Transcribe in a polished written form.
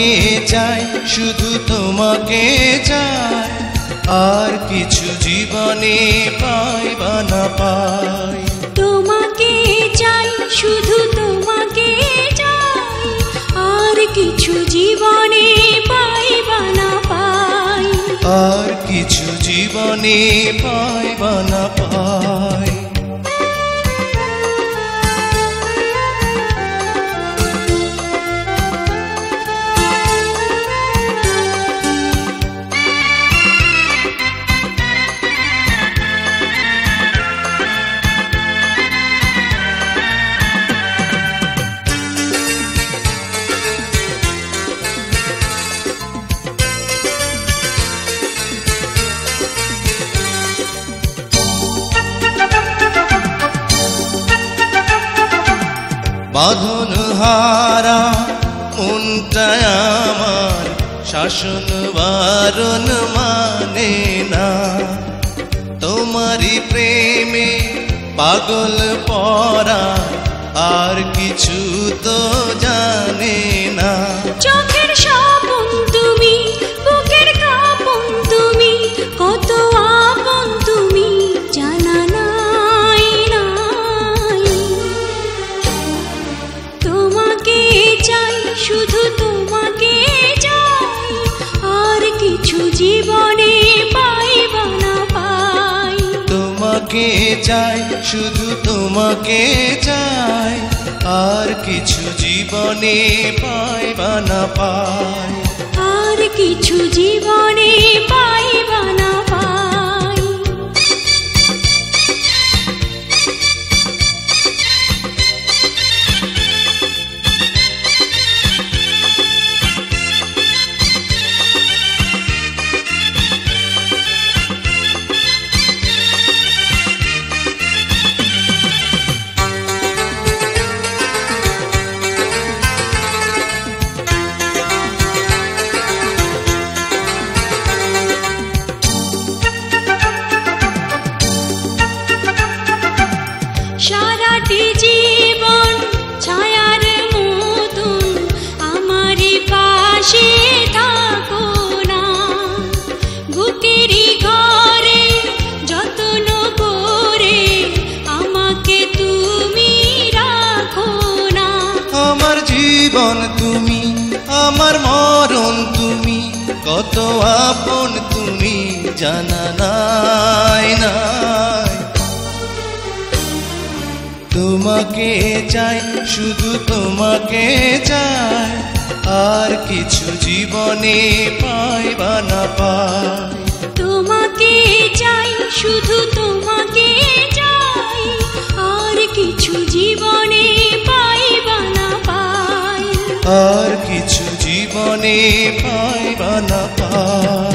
তোমাকে চাই, শুধু তোমাকে চাই, আর কিছু জীবনে পাই বা না পাই। তোমাকে চাই, শুধু তোমাকে চাই, আর কিছু জীবনে পাই বা না পাই। আর কিছু জীবনে পাই বা না পাই। বাঁধন হারা মনটা আমার শাসন বারণ মানে না, তোমারই প্রেমে পাগল পরা আর কিছু তো জানে না। চোখের স্বপন তুমি, বুকের কাঁপন তুমি, কত আপন তুমি জানা নাই নাই। তোমাকে চাই, শুধু তোমাকে চাই, আর কিছু জীবনে পাই বা না পাই। তোমাকে চাই, শুধু তোমাকে চাই, আর কিছু জীবনে পাই বা না পাই। আর কিছু জীবনে পাই বা না পাই। সারাটি জীবন ছায়ার মতন আমারই পাশে থাকো না, বুকেরই ঘরে যত্ন করে আমাকে তুমি রাখো না। আমার জীবন তুমি, আমার মরণ তুমি, কত আপন তুমি জানা নাই নাই। তোমাকে চাই, শুধু তোমাকে চাই, আর কিছু জীবনে পাই বা না পাই। তোমাকে চাই, শুধু তোমাকে চাই, আর কিছু জীবনে পাই বা না পাই। আর কিছু জীবনে পাই বা না পাই।